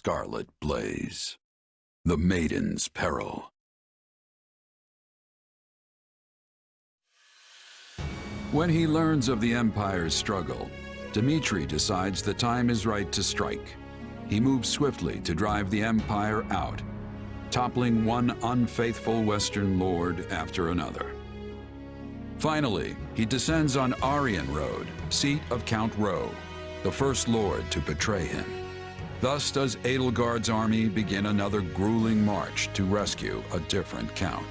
scarlet blaze. The Maiden's Peril. When he learns of the Empire's struggle, Dmitri decides the time is right to strike. He moves swiftly to drive the Empire out, toppling one unfaithful Western lord after another. Finally, he descends on Aryan Road, seat of Count Ro, the first lord to betray him. Thus does Edelgard's army begin another grueling march to rescue a different count.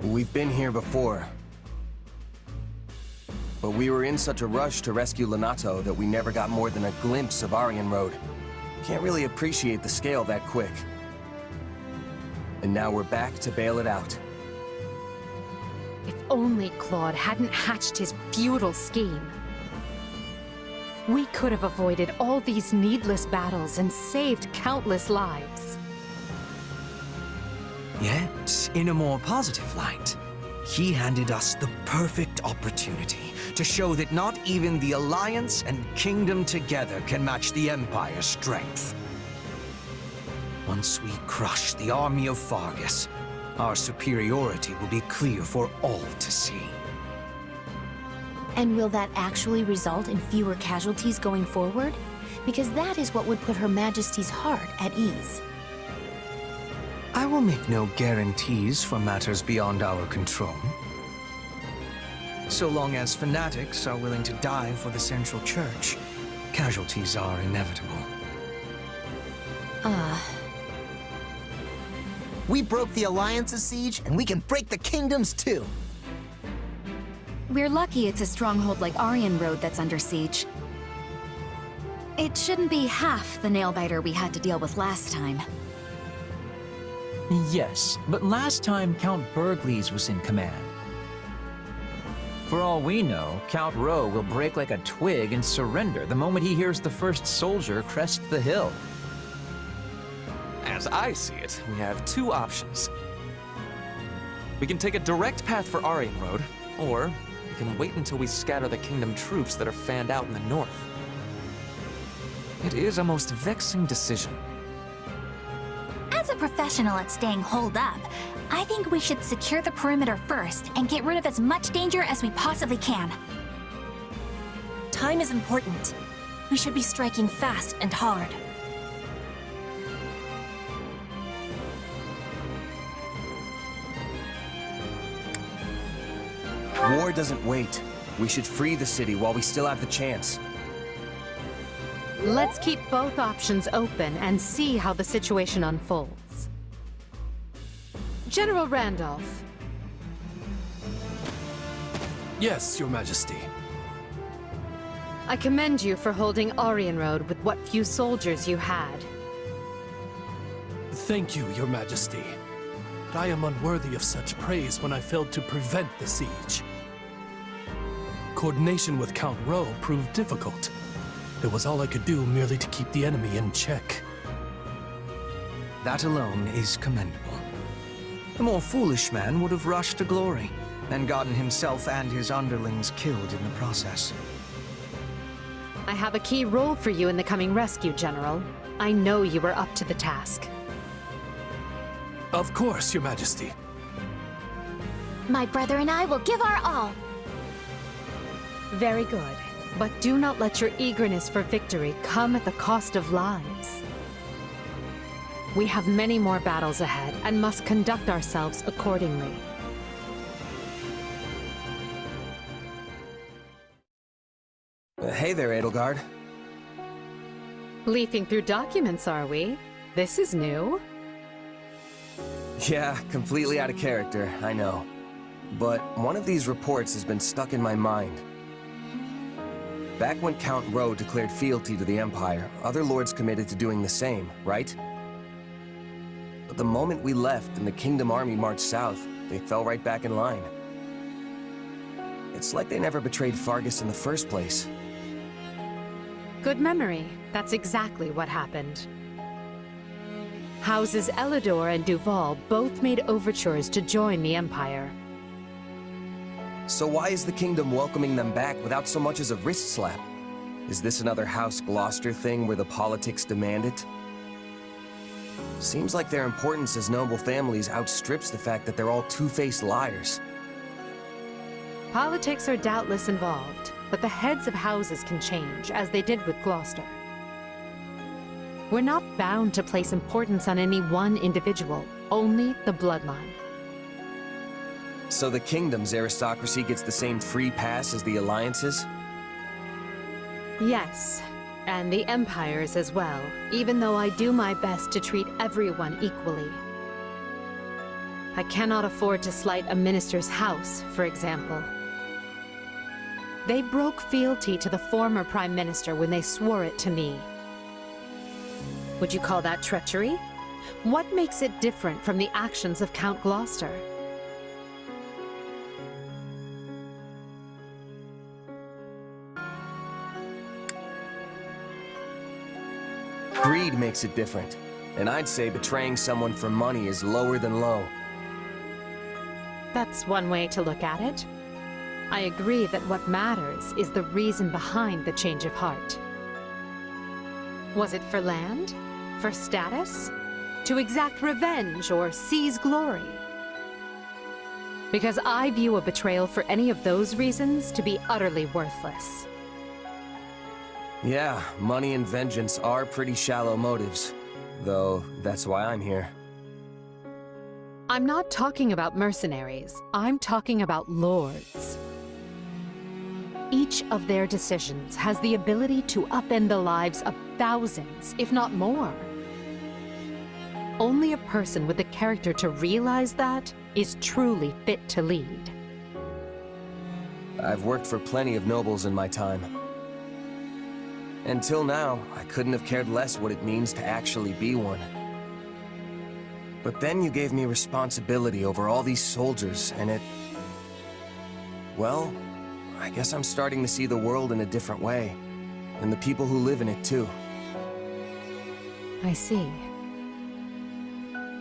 We've been here before. But we were in such a rush to rescue Lonato that we never got more than a glimpse of Aryan Road. Can't really appreciate the scale that quick. And now we're back to bail it out. If only Claude hadn't hatched his futile scheme. We could have avoided all these needless battles and saved countless lives. Yet, in a more positive light, he handed us the perfect opportunity to show that not even the Alliance and Kingdom together can match the Empire's strength. Once we crush the army of Fargus, our superiority will be clear for all to see. And will that actually result in fewer casualties going forward? Because that is what would put Her Majesty's heart at ease. I will make no guarantees for matters beyond our control. So long as fanatics are willing to die for the Central Church, casualties are inevitable. We broke the Alliance's siege, and we can break the Kingdom's too. We're lucky it's a stronghold like Aryan Road that's under siege. It shouldn't be half the nail-biter we had to deal with last time. Yes, but last time Count Bergles was in command. For all we know, Count Ro will break like a twig and surrender the moment he hears the first soldier crest the hill. As I see it, we have two options. We can take a direct path for Aryan Road, or we can wait until we scatter the Kingdom troops that are fanned out in the north. It is a most vexing decision. As a professional at staying holed up, I think we should secure the perimeter first and get rid of as much danger as we possibly can. Time is important. We should be striking fast and hard. War doesn't wait. We should free the city while we still have the chance. Let's keep both options open and see how the situation unfolds. General Randolph. Yes, Your Majesty. I commend you for holding Aryan Road with what few soldiers you had. Thank you, Your Majesty. But I am unworthy of such praise when I failed to prevent the siege. Coordination with Count Ro proved difficult. It was all I could do merely to keep the enemy in check. That alone is commendable. The more foolish man would have rushed to glory and gotten himself and his underlings killed in the process. I have a key role for you in the coming rescue, General. I know you are up to the task. Of course, Your Majesty. My brother and I will give our all. Very good. But do not let your eagerness for victory come at the cost of lives. We have many more battles ahead and must conduct ourselves accordingly. Hey there, Edelgard. Leafing through documents, are we? This is new. Yeah, completely out of character, I know. But one of these reports has been stuck in my mind. Back when Count Ro declared fealty to the Empire, other lords committed to doing the same, right? But the moment we left and the Kingdom army marched south, they fell right back in line. It's like they never betrayed Fargus in the first place. Good memory. That's exactly what happened. Houses Elidor and Duval both made overtures to join the Empire. So why is the kingdom welcoming them back without so much as a wrist slap? Is this another House Gloucester thing where the politics demand it? Seems like their importance as noble families outstrips the fact that they're all two-faced liars. Politics are doubtless involved, but the heads of houses can change, as they did with Gloucester. We're not bound to place importance on any one individual, only the bloodline. So the kingdom's aristocracy gets the same free pass as the alliances? Yes, and the Empire's as well, even though I do my best to treat everyone equally. I cannot afford to slight a minister's house, for example. They broke fealty to the former Prime Minister when they swore it to me. Would you call that treachery? What makes it different from the actions of Count Gloucester? Greed makes it different, and I'd say betraying someone for money is lower than low. That's one way to look at it. I agree that what matters is the reason behind the change of heart. Was it for land? For status? To exact revenge or seize glory? Because I view a betrayal for any of those reasons to be utterly worthless. Yeah, money and vengeance are pretty shallow motives. Though, that's why I'm here. I'm not talking about mercenaries. I'm talking about lords. Each of their decisions has the ability to upend the lives of thousands, if not more. Only a person with the character to realize that is truly fit to lead. I've worked for plenty of nobles in my time. Until now, I couldn't have cared less what it means to actually be one. But then you gave me responsibility over all these soldiers, and it... well, I guess I'm starting to see the world in a different way, and the people who live in it too. I see.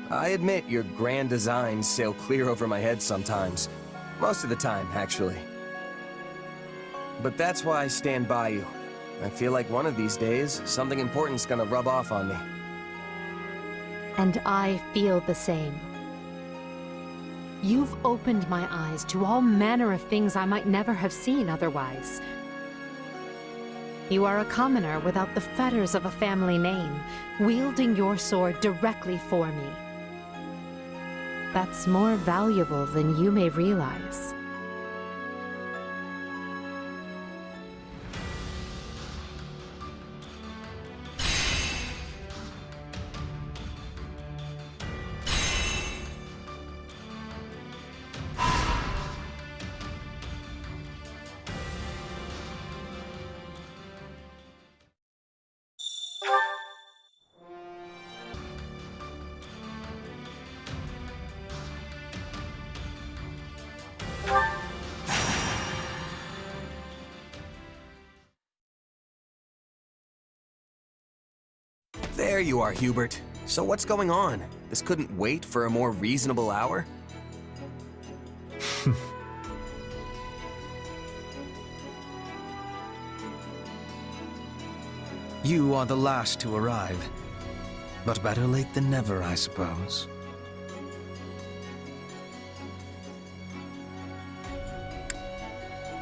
I admit your grand designs sail clear over my head sometimes. Most of the time, actually. But that's why I stand by you. I feel like one of these days, something important's gonna rub off on me. And I feel the same. You've opened my eyes to all manner of things I might never have seen otherwise. You are a commoner without the fetters of a family name, wielding your sword directly for me. That's more valuable than you may realize. There you are, Hubert. So what's going on? This couldn't wait for a more reasonable hour? You are the last to arrive. But better late than never, I suppose.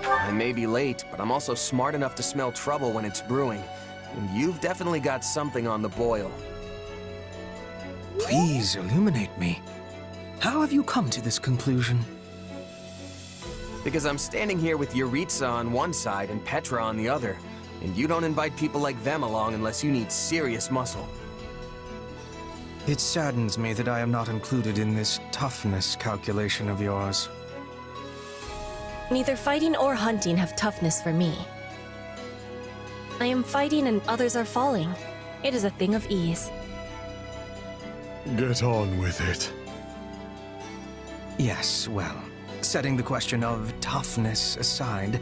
I may be late, but I'm also smart enough to smell trouble when it's brewing. And you've definitely got something on the boil. Please illuminate me. How have you come to this conclusion? Because I'm standing here with Yuritsa on one side and Petra on the other. And you don't invite people like them along unless you need serious muscle. It saddens me that I am not included in this toughness calculation of yours. Neither fighting or hunting have toughness for me. I am fighting and others are falling. It is a thing of ease. Get on with it. Yes, well, setting the question of toughness aside,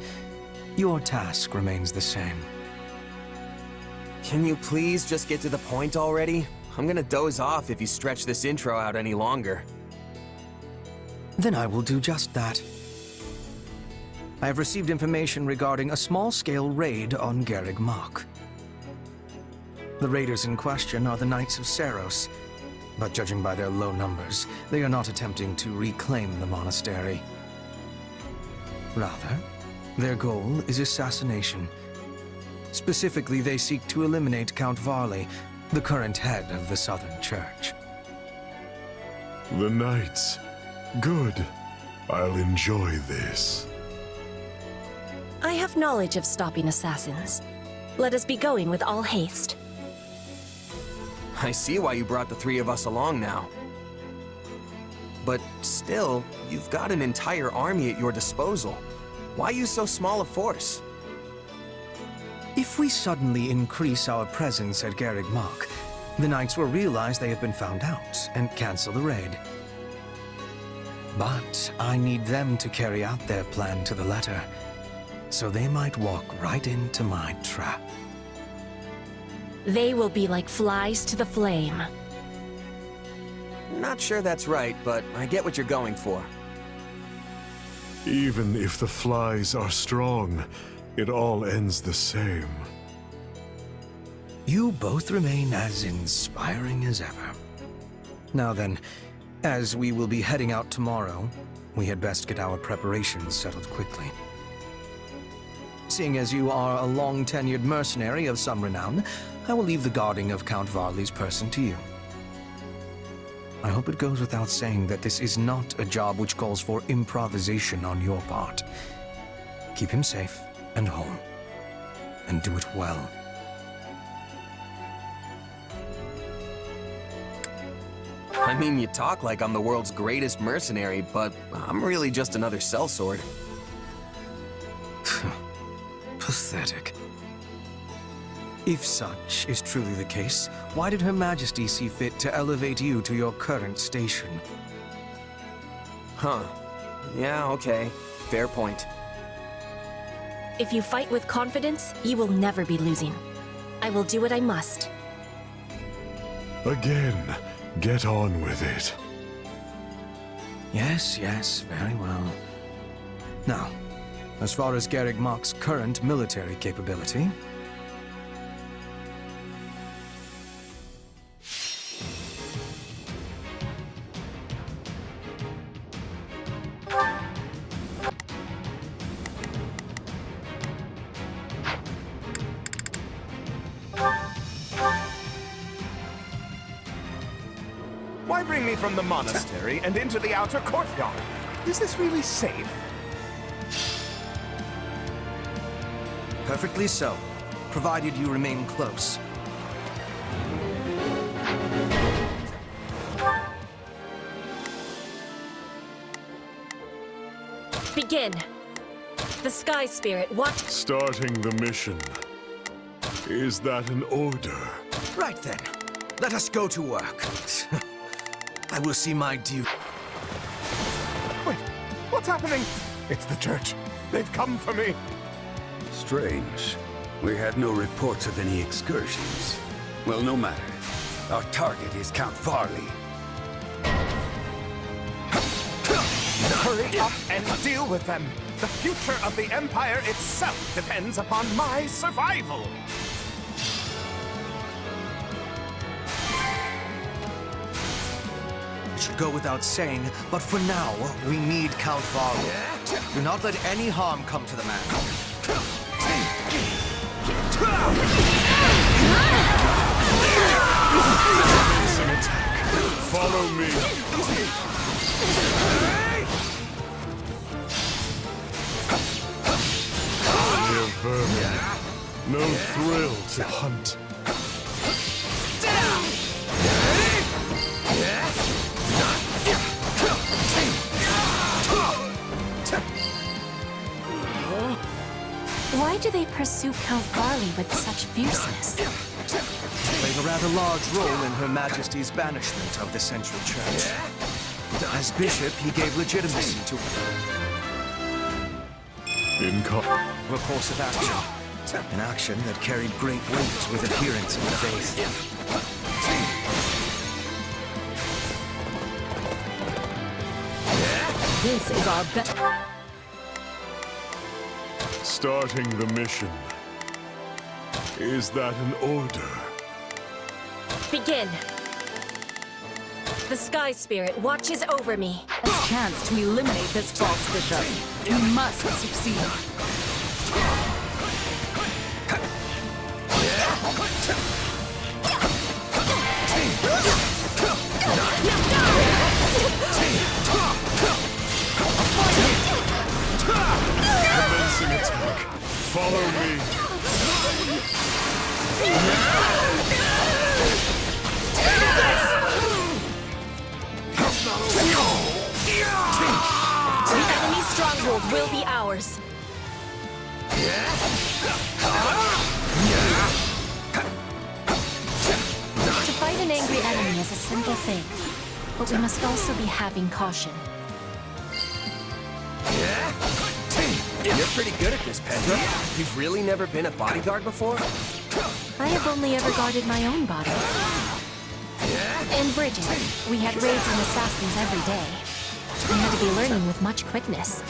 your task remains the same. Can you please just get to the point already? I'm gonna doze off if you stretch this intro out any longer. Then I will do just that. I have received information regarding a small-scale raid on Garreg Mach. The raiders in question are the Knights of Seiros, but judging by their low numbers, they are not attempting to reclaim the monastery. Rather, their goal is assassination. Specifically, they seek to eliminate Count Varley, the current head of the Southern Church. The Knights. Good. I'll enjoy this. I have knowledge of stopping assassins. Let us be going with all haste. I see why you brought the three of us along now. But still, you've got an entire army at your disposal. Why use so small a force? If we suddenly increase our presence at Garreg Mach, the Knights will realize they have been found out and cancel the raid. But I need them to carry out their plan to the letter, so they might walk right into my trap. They will be like flies to the flame. Not sure that's right, but I get what you're going for. Even if the flies are strong, it all ends the same. You both remain as inspiring as ever. Now then, as we will be heading out tomorrow, we had best get our preparations settled quickly. Seeing as you are a long-tenured mercenary of some renown, I will leave the guarding of Count Varley's person to you. I hope it goes without saying that this is not a job which calls for improvisation on your part. Keep him safe and home, and do it well. I mean, you talk like I'm the world's greatest mercenary, but I'm really just another sellsword. Pathetic. If such is truly the case, why did Her Majesty see fit to elevate you to your current station? Huh. Yeah, okay. Fair point. If you fight with confidence, you will never be losing. I will do what I must. Again, get on with it. Yes, very well. Now, as far as Garreg Mach's current military capability, Why bring me from the monastery and into the outer courtyard? Is this really safe? perfectly so, provided you remain close. Begin. The Sky Spirit, what? Starting the mission. Is that an order? Right then, let us go to work. I will see my duty. Wait, what's happening? It's the church. They've come for me. Strange. We had no reports of any excursions. Well, no matter. Our target is Count Varley. Hurry up and deal with them. The future of the Empire itself depends upon my survival. It should go without saying, but for now, we need Count Varley. Do not let any harm come to the man. Follow me. Mere vermin. No thrill to hunt. Why do they pursue Count Varley with such fierceness? Played a rather large role in Her Majesty's banishment of the Central Church. As bishop, he gave legitimacy to a course of action. An action that carried great weight with adherents of the faith. This is our best. Starting the mission. Is that an order? Begin. The Sky Spirit watches over me. A chance to eliminate this false bishop. You must succeed. Commencing attack. Follow me. The enemy stronghold will be ours. To fight an angry enemy is a simple thing, but we must also be having caution. You're pretty good at this, Pedro. You've really never been a bodyguard before? I have only ever guarded my own body. In Bridget, we had raids on assassins every day. I had to be learning with much quickness.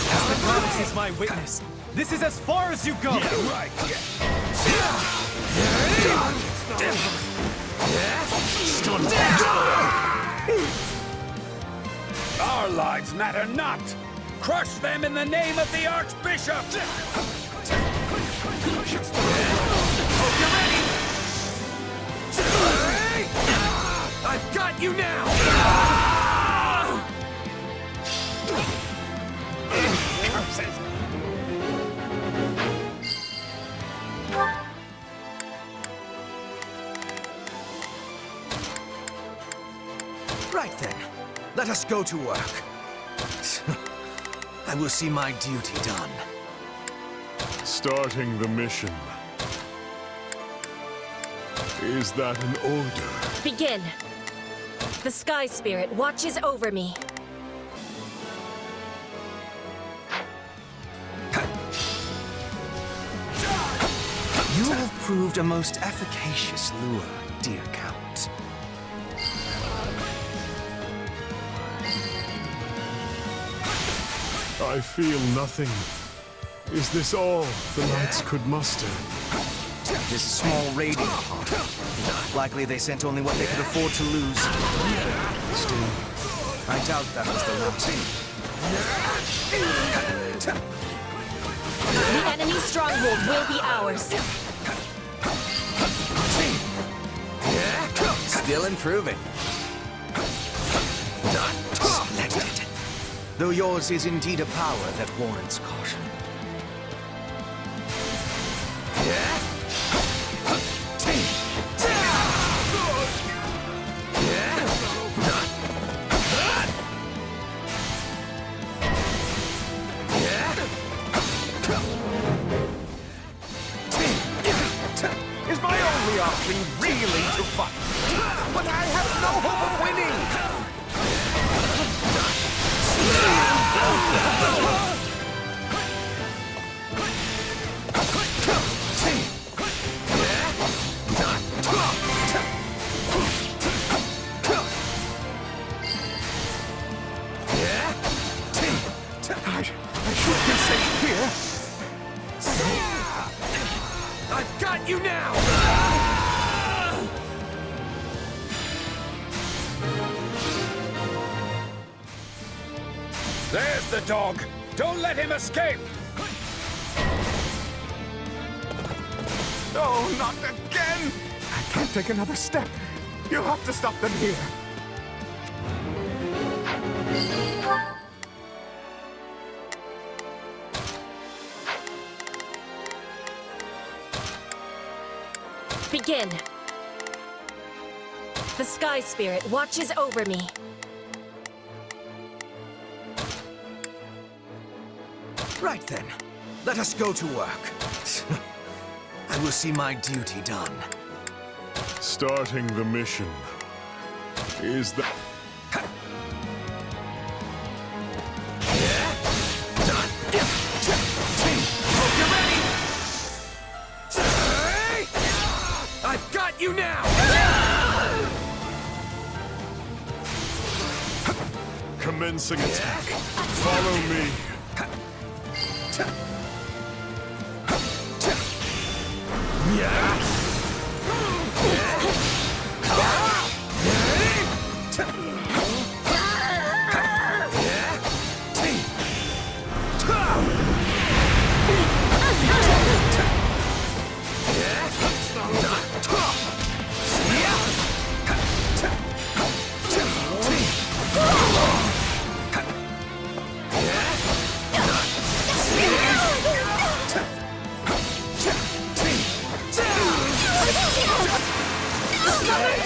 As the goddess is my witness, this is as far as you go! Yeah, right. Our lives matter not! Crush them in the name of the Archbishop! Hope you're ready! I've got you now! Right then, let us go to work. I will see my duty done. Starting the mission. Is that an order? Begin. The Sky Spirit watches over me. You have proved a most efficacious lure, dear Count. I feel nothing. Is this all the knights could muster? This small raiding party. Likely they sent only what they could afford to lose. Still, I doubt that was the last. The enemy stronghold will be ours. Still improving. Splendid. Though yours is indeed a power that warrants caution. Is my only option really to fight? But I have no hope of winning! I should be safe here. I've got you now! There's the dog! Don't let him escape! Oh, not again! I can't take another step. You'll have to stop them here. Begin. The Sky Spirit watches over me. Right then, let us go to work. I will see my duty done. Starting the mission. Is that... you now! Commencing attack. Follow me.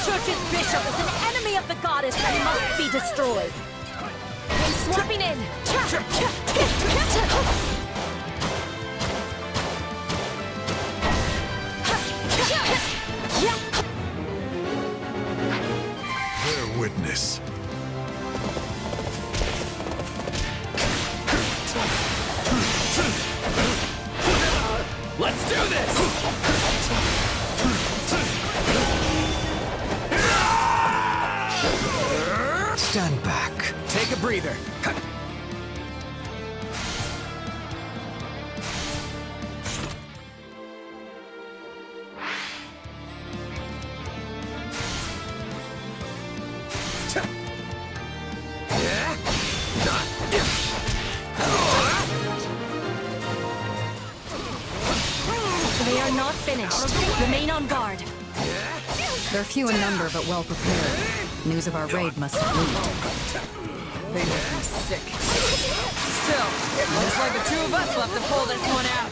Church's bishop is an enemy of the goddess and must be destroyed. I'm swapping in. Bear witness. Let's do this! Stand back. Take a breather. They are not finished. Remain on guard. They're few in number, but well prepared. News of our raid must have leaked. They make me sick. Still, looks like the two of us will have to pull this one out.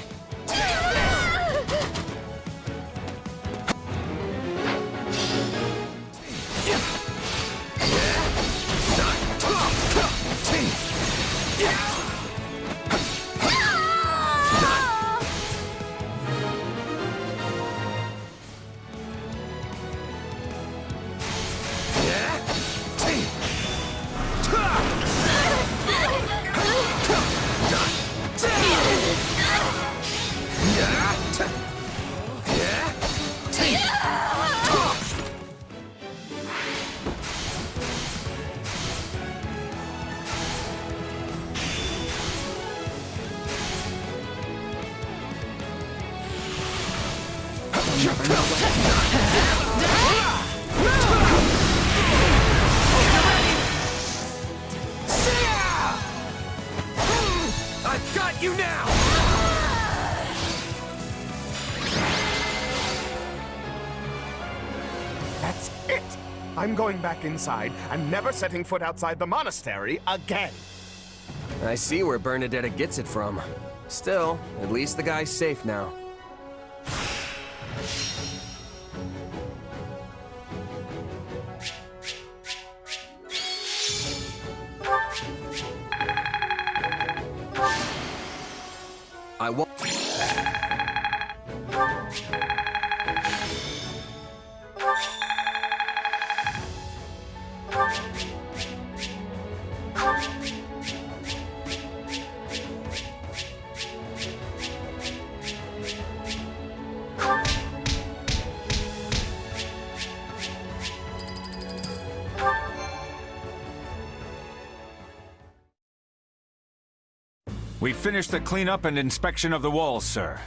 I've got you now! That's it! I'm going back inside and never setting foot outside the monastery again. I see where Bernadetta gets it from. Still, at least the guy's safe now. I won't. We finished the cleanup and inspection of the walls, sir.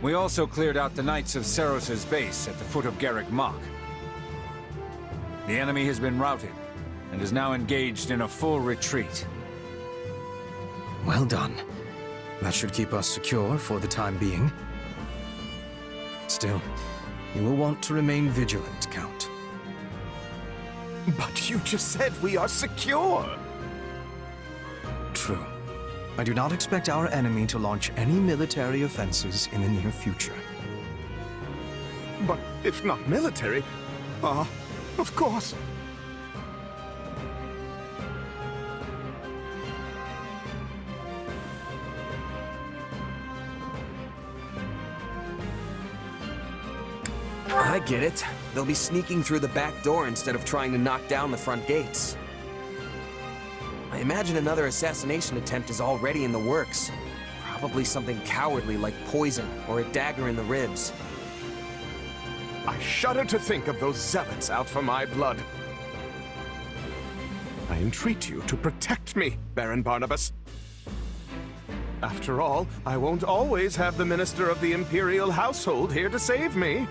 We also cleared out the Knights of Seiros' base at the foot of Garrick Mach. The enemy has been routed and is now engaged in a full retreat. Well done. That should keep us secure for the time being. Still, you will want to remain vigilant, Count. But you just said we are secure! True. I do not expect our enemy to launch any military offenses in the near future. But if not military, of course. I get it. They'll be sneaking through the back door instead of trying to knock down the front gates. I imagine another assassination attempt is already in the works. Probably something cowardly like poison or a dagger in the ribs. I shudder to think of those zealots out for my blood. I entreat you to protect me, Baron Barnabas. After all, I won't always have the Minister of the Imperial Household here to save me.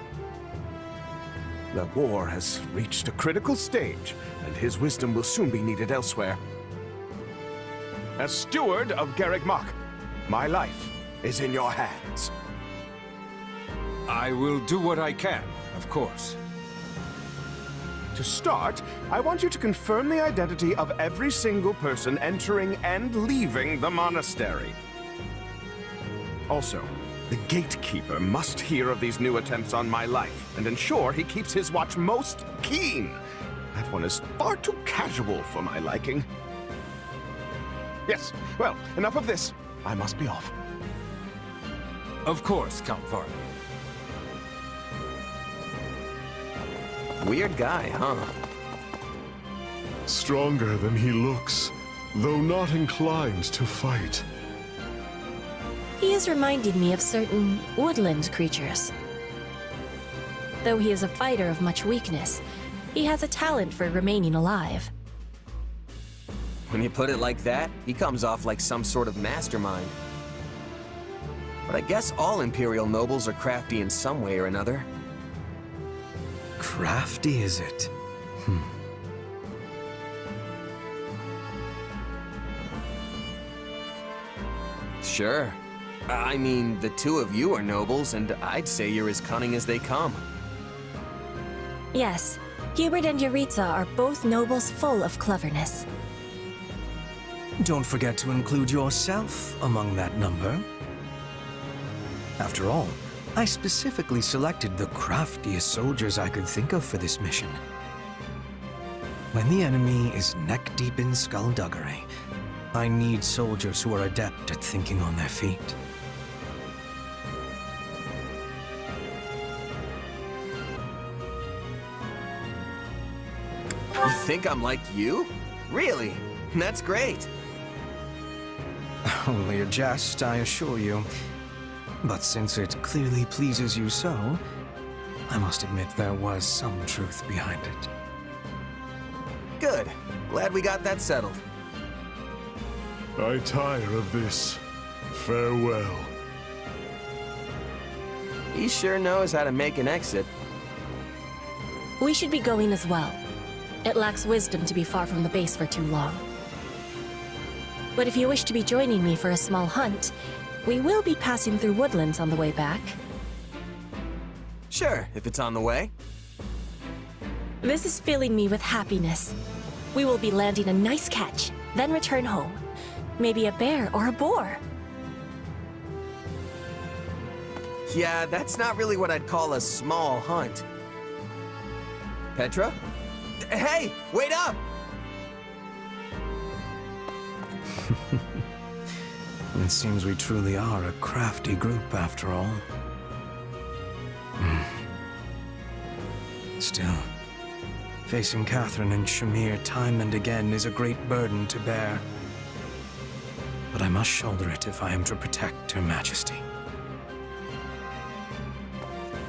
The war has reached a critical stage, and his wisdom will soon be needed elsewhere. As steward of Garrick Mach, my life is in your hands. I will do what I can, of course. To start, I want you to confirm the identity of every single person entering and leaving the monastery. Also, the gatekeeper must hear of these new attempts on my life and ensure he keeps his watch most keen. That one is far too casual for my liking. Yes, well, enough of this. I must be off. Of course, Count Varley. Weird guy, huh? Stronger than he looks, though not inclined to fight. He is reminding me of certain woodland creatures. Though he is a fighter of much weakness, he has a talent for remaining alive. When you put it like that, he comes off like some sort of mastermind. But I guess all Imperial nobles are crafty in some way or another. Crafty, is it? Sure. I mean, the two of you are nobles, and I'd say you're as cunning as they come. Yes, Hubert and Yuritsa are both nobles full of cleverness. Don't forget to include yourself among that number. After all, I specifically selected the craftiest soldiers I could think of for this mission. When the enemy is neck-deep in skullduggery, I need soldiers who are adept at thinking on their feet. You think I'm like you? Really? That's great. Only a jest, I assure you. But since it clearly pleases you so, I must admit there was some truth behind it. Good. Glad we got that settled. I tire of this. Farewell. He sure knows how to make an exit. We should be going as well. It lacks wisdom to be far from the base for too long. But if you wish to be joining me for a small hunt, we will be passing through woodlands on the way back. Sure, if it's on the way. This is filling me with happiness. We will be landing a nice catch, then return home. Maybe a bear or a boar. Yeah, that's not really what I'd call a small hunt. Petra? Hey, wait up! It seems we truly are a crafty group after all. Still, facing Catherine and Shamir time and again is a great burden to bear. But I must shoulder it if I am to protect Her Majesty.